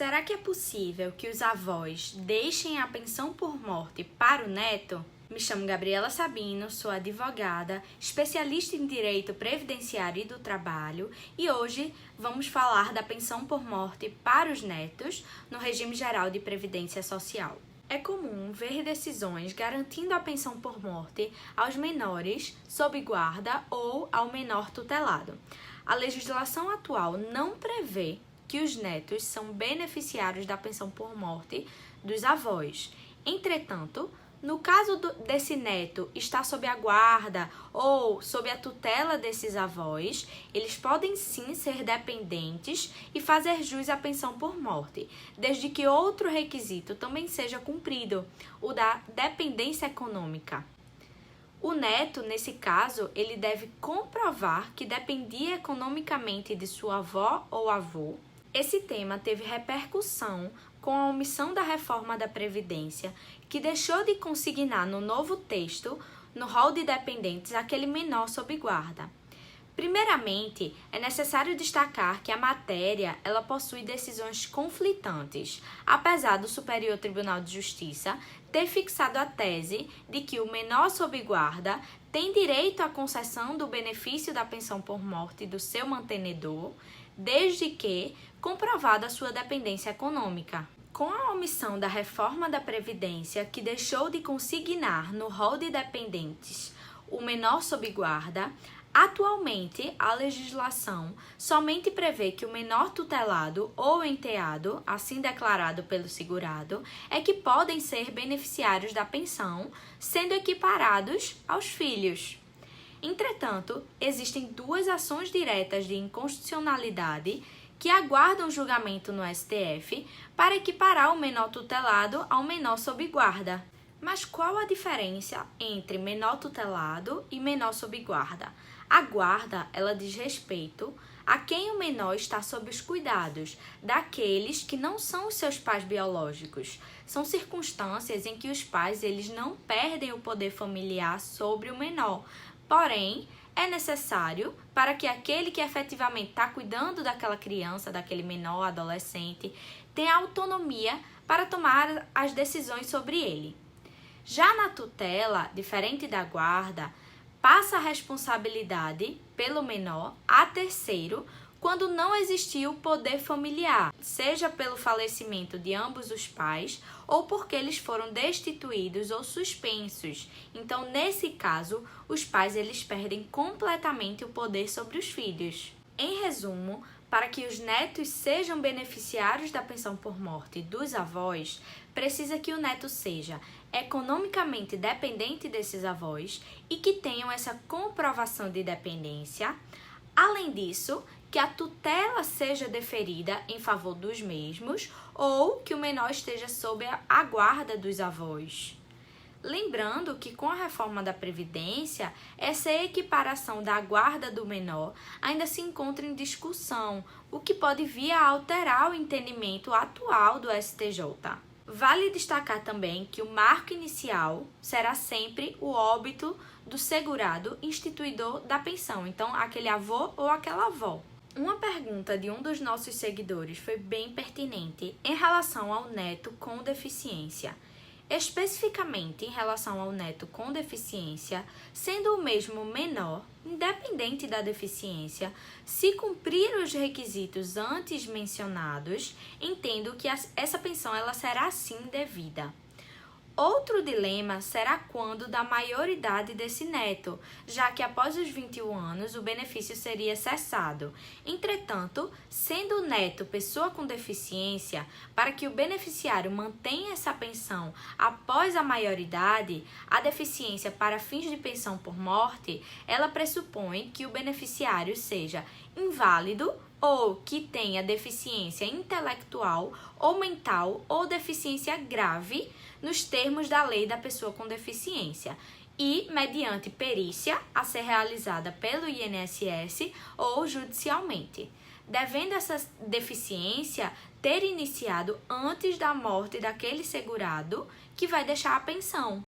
Será que é possível que os avós deixem a pensão por morte para o neto? Me chamo Gabriela Sabino, sou advogada, especialista em direito previdenciário e do trabalho e hoje vamos falar da pensão por morte para os netos no regime geral de previdência social. É comum ver decisões garantindo a pensão por morte aos menores sob guarda ou ao menor tutelado. A legislação atual não prevê que os netos são beneficiários da pensão por morte dos avós. Entretanto, no caso desse neto estar sob a guarda ou sob a tutela desses avós, eles podem sim ser dependentes e fazer jus à pensão por morte, desde que outro requisito também seja cumprido, o da dependência econômica. O neto, nesse caso, ele deve comprovar que dependia economicamente de sua avó ou avô. Esse tema teve repercussão com a omissão da reforma da Previdência, que deixou de consignar no novo texto, no rol de dependentes, aquele menor sob guarda. Primeiramente, é necessário destacar que a matéria ela possui decisões conflitantes, apesar do Superior Tribunal de Justiça ter fixado a tese de que o menor sob guarda tem direito à concessão do benefício da pensão por morte do seu mantenedor, desde que comprovada a sua dependência econômica. Com a omissão da reforma da Previdência, que deixou de consignar no rol de dependentes o menor sob guarda, atualmente a legislação somente prevê que o menor tutelado ou enteado, assim declarado pelo segurado, é que podem ser beneficiários da pensão, sendo equiparados aos filhos. Entretanto, existem duas ações diretas de inconstitucionalidade que aguardam julgamento no STF para equiparar o menor tutelado ao menor sob guarda. Mas qual a diferença entre menor tutelado e menor sob guarda? A guarda, ela diz respeito a quem o menor está sob os cuidados daqueles que não são os seus pais biológicos. São circunstâncias em que os pais eles não perdem o poder familiar sobre o menor. Porém, é necessário para que aquele que efetivamente está cuidando daquela criança, daquele menor, adolescente, tenha autonomia para tomar as decisões sobre ele. Já na tutela, diferente da guarda, passa a responsabilidade pelo menor a terceiro quando não existiu poder familiar, seja pelo falecimento de ambos os pais ou porque eles foram destituídos ou suspensos. Então, nesse caso, os pais eles perdem completamente o poder sobre os filhos. Em resumo, para que os netos sejam beneficiários da pensão por morte dos avós, precisa que o neto seja economicamente dependente desses avós e que tenham essa comprovação de dependência. Além disso, que a tutela seja deferida em favor dos mesmos ou que o menor esteja sob a guarda dos avós. Lembrando que com a reforma da Previdência, essa equiparação da guarda do menor ainda se encontra em discussão, o que pode vir a alterar o entendimento atual do STJ. Vale destacar também que o marco inicial será sempre o óbito do segurado instituidor da pensão, então aquele avô ou aquela avó. Uma pergunta de um dos nossos seguidores foi bem pertinente em relação ao neto com deficiência. Especificamente em relação ao neto com deficiência, sendo o mesmo menor, independente da deficiência, se cumprir os requisitos antes mencionados, entendo que essa pensão ela será sim devida. Outro dilema será quando da maioridade desse neto, já que após os 21 anos o benefício seria cessado. Entretanto, sendo o neto pessoa com deficiência, para que o beneficiário mantenha essa pensão após a maioridade, a deficiência para fins de pensão por morte, ela pressupõe que o beneficiário seja inválido ou que tenha deficiência intelectual ou mental ou deficiência grave nos termos da lei da pessoa com deficiência e mediante perícia a ser realizada pelo INSS ou judicialmente, devendo essa deficiência ter iniciado antes da morte daquele segurado que vai deixar a pensão.